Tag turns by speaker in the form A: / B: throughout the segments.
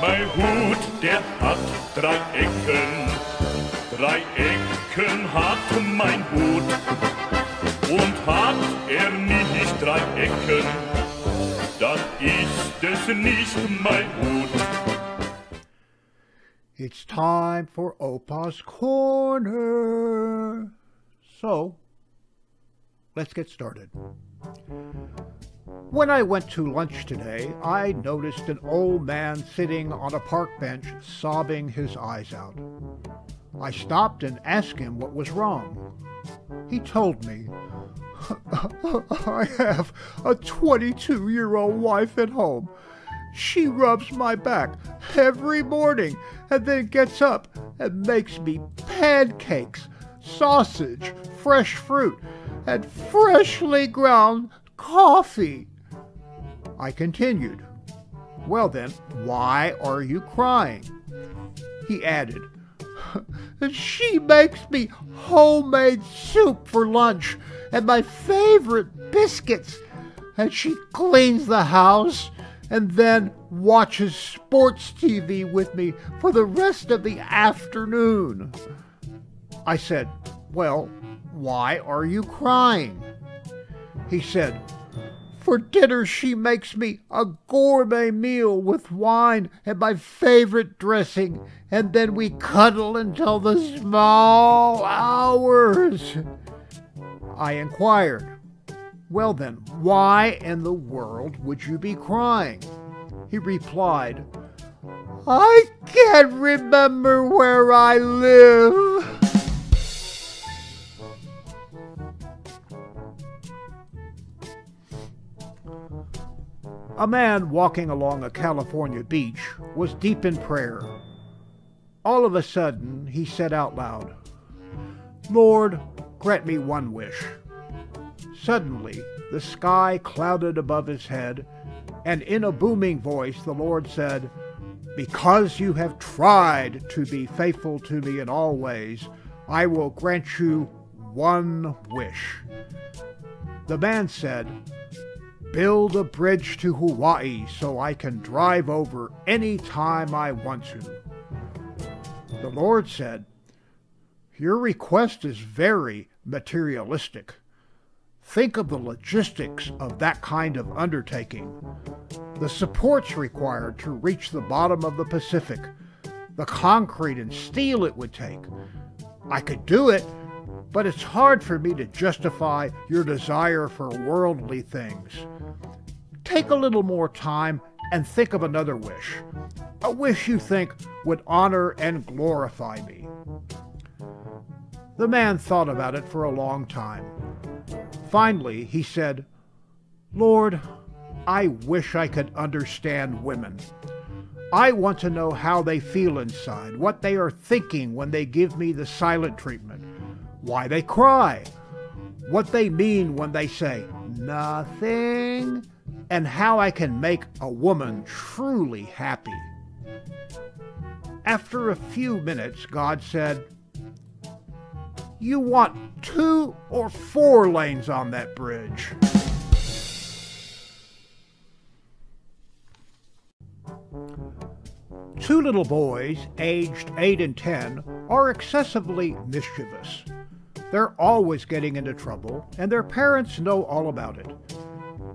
A: Mein Hut, der hat 3 Ecken. 3 Ecken hat mein Hut. Und hat er nicht 3 Ecken, dann ist es nicht mein Hut.
B: It's time for Opa's Corner. So, let's get started. When I went to lunch today, I noticed an old man sitting on a park bench sobbing his eyes out. I stopped and asked him what was wrong. He told me, I have a 22-year-old wife at home. She rubs my back every morning and then gets up and makes me pancakes, sausage, fresh fruit, and freshly ground coffee. I continued, well then, why are you crying? He added, she makes me homemade soup for lunch and my favorite biscuits, and she cleans the house and then watches sports TV with me for the rest of the afternoon. I said, well, why are you crying? He said, for dinner she makes me a gourmet meal with wine and my favorite dressing, and then we cuddle until the small hours. I inquired, well then, why in the world would you be crying? He replied, I can't remember where I live. A man walking along a California beach was deep in prayer. All of a sudden, he said out loud, Lord, grant me one wish. Suddenly, the sky clouded above his head, and in a booming voice the Lord said, because you have tried to be faithful to me in all ways, I will grant you one wish. The man said, build a bridge to Hawaii so I can drive over any time I want to. The Lord said, your request is very materialistic. Think of the logistics of that kind of undertaking. The supports required to reach the bottom of the Pacific, the concrete and steel it would take. I could do it, but it's hard for me to justify your desire for worldly things. Take a little more time and think of another wish. A wish you think would honor and glorify me. The man thought about it for a long time. Finally, he said, Lord, I wish I could understand women. I want to know how they feel inside, what they are thinking when they give me the silent treatment, why they cry, what they mean when they say nothing, and how I can make a woman truly happy. After a few minutes, God said, you want 2 or 4 lanes on that bridge? Two little boys, aged 8 and 10, are excessively mischievous. They're always getting into trouble, and their parents know all about it.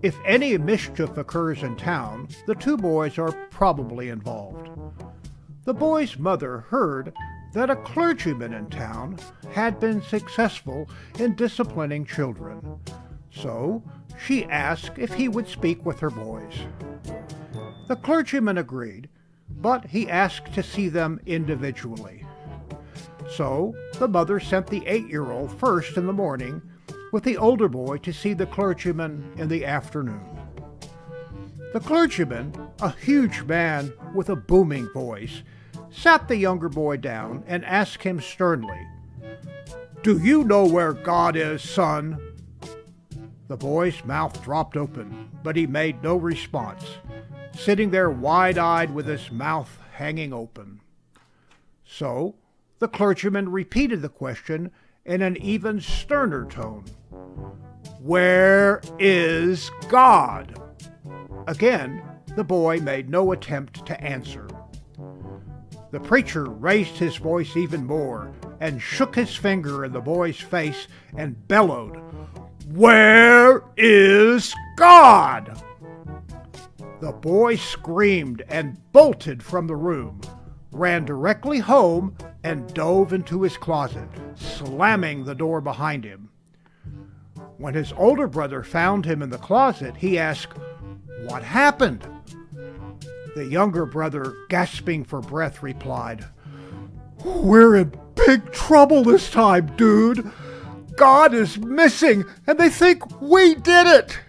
B: If any mischief occurs in town, the 2 boys are probably involved. The boy's mother heard that a clergyman in town had been successful in disciplining children, so she asked if he would speak with her boys. The clergyman agreed, but he asked to see them individually. So the mother sent the 8-year-old first in the morning, with the older boy to see the clergyman in the afternoon. The clergyman, a huge man with a booming voice, sat the younger boy down and asked him sternly, do you know where God is, son? The boy's mouth dropped open, but he made no response, sitting there wide-eyed with his mouth hanging open. So the clergyman repeated the question in an even sterner tone. Where is God? Again, the boy made no attempt to answer. The preacher raised his voice even more and shook his finger in the boy's face and bellowed, "Where is God?" The boy screamed and bolted from the room, ran directly home, and dove into his closet, slamming the door behind him. When his older brother found him in the closet, he asked, "What happened?" The younger brother, gasping for breath, replied, "We're in big trouble this time, dude. God is missing, and they think we did it."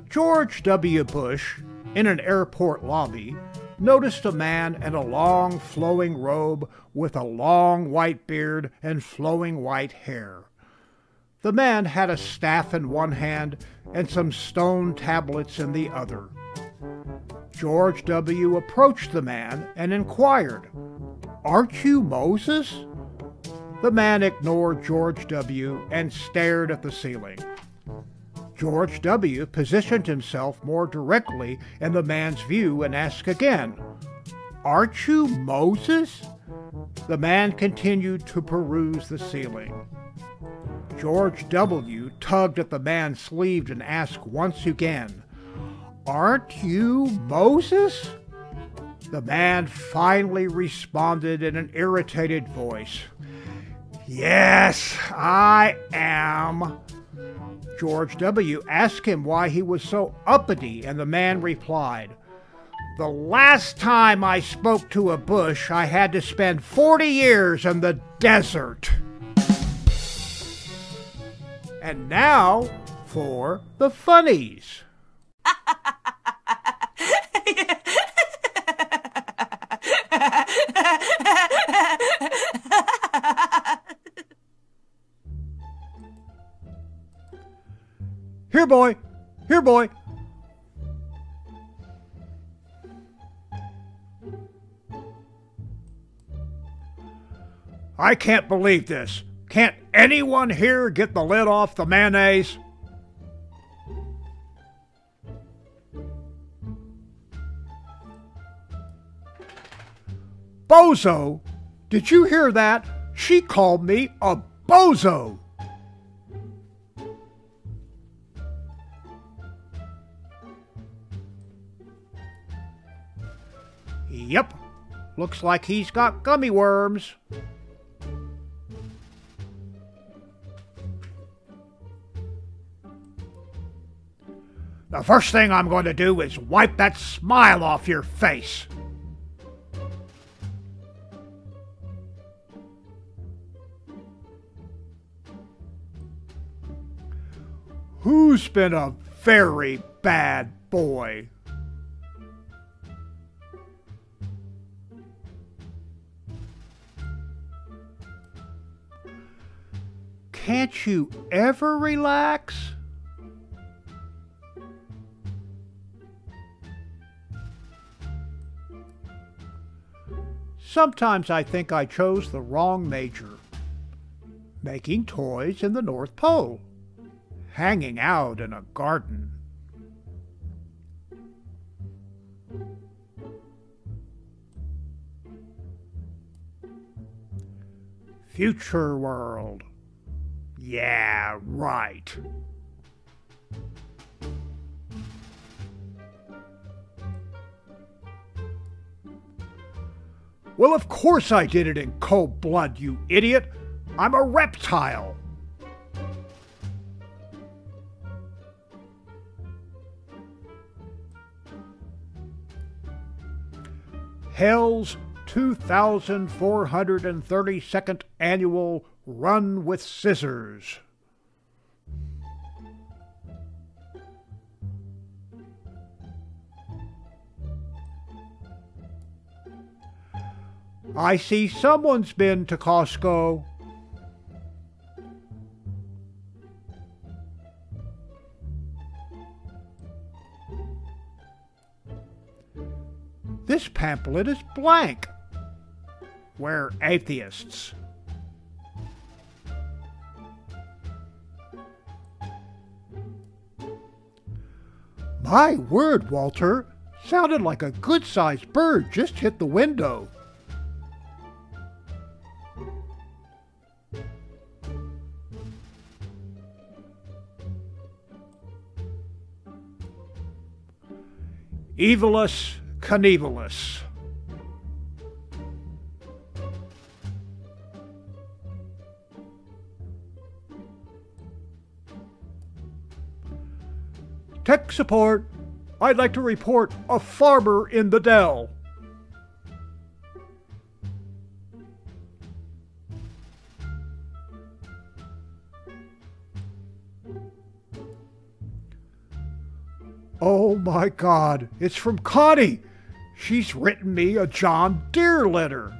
B: George W. Bush, in an airport lobby, noticed a man in a long flowing robe with a long white beard and flowing white hair. The man had a staff in one hand and some stone tablets in the other. George W. approached the man and inquired, "Aren't you Moses?" The man ignored George W. and stared at the ceiling. George W. positioned himself more directly in the man's view and asked again, "Aren't you Moses?" The man continued to peruse the ceiling. George W. tugged at the man's sleeve and asked once again, "Aren't you Moses?" The man finally responded in an irritated voice, "Yes, I am." George W. asked him why he was so uppity, and the man replied, "The last time I spoke to a bush, I had to spend 40 years in the desert." And now for the funnies. Here, boy. Here, boy. I can't believe this. Can't anyone here get the lid off the mayonnaise? Bozo? Did you hear that? She called me a bozo. Yep, looks like he's got gummy worms. The first thing I'm going to do is wipe that smile off your face. Who's been a very bad boy? Can't you ever relax? Sometimes I think I chose the wrong major. Making toys in the North Pole. Hanging out in a garden. Future world. Yeah, right. Well, of course I did it in cold blood, you idiot. I'm a reptile. Hell's 2,432nd Annual Run with Scissors. I see someone's been to Costco. This pamphlet is blank. We're atheists. My word, Walter. Sounded like a good-sized bird just hit the window. Evilus Knievelus. Tech support. I'd like to report a farmer in the dell. Oh my God, it's from Connie. She's written me a John Deere letter.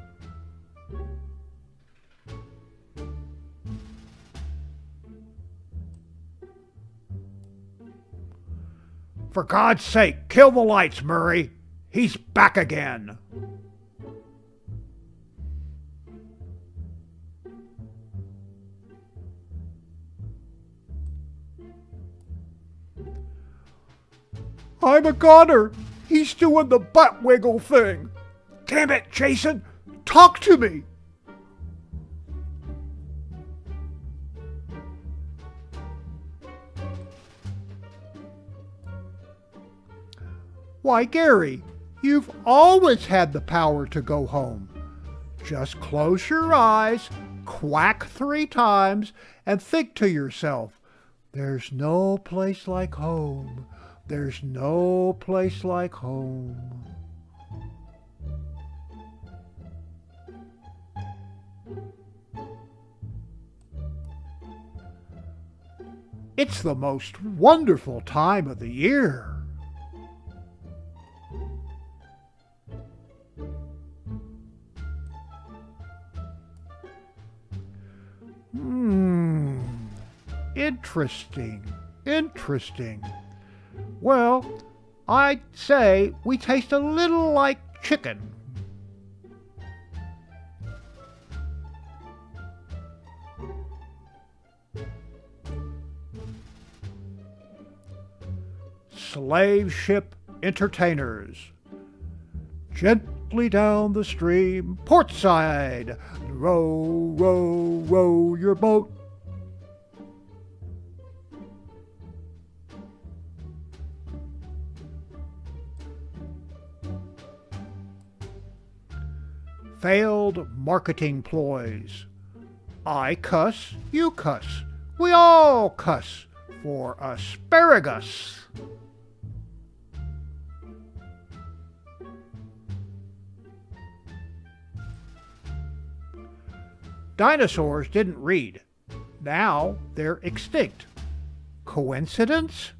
B: For God's sake, kill the lights, Murray. He's back again. I'm a goner. He's doing the butt wiggle thing. Damn it, Jason. Talk to me. Why, Gary, you've always had the power to go home. Just close your eyes, quack 3 times, and think to yourself, there's no place like home. There's no place like home. It's the most wonderful time of the year. Interesting. Well, I'd say we taste a little like chicken. Slave ship entertainers. Gently down the stream, port side, row, row, row your boat. Failed marketing ploys. I cuss, you cuss, we all cuss for asparagus. Dinosaurs didn't read. Now they're extinct. Coincidence?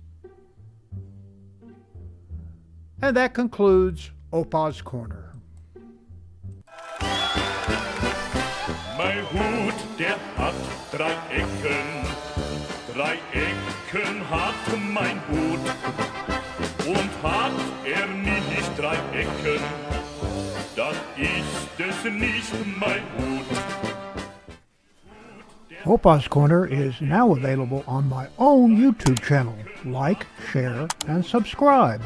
B: And that concludes Opa's Corner.
A: Mein Hut, der hat 3 Ecken. 3 Ecken hat mein Hut. Und hat nicht 3 Ecken, dann ist es nicht mein Hut.
B: Opa's Corner is now available on my own YouTube channel. Like, share, and subscribe.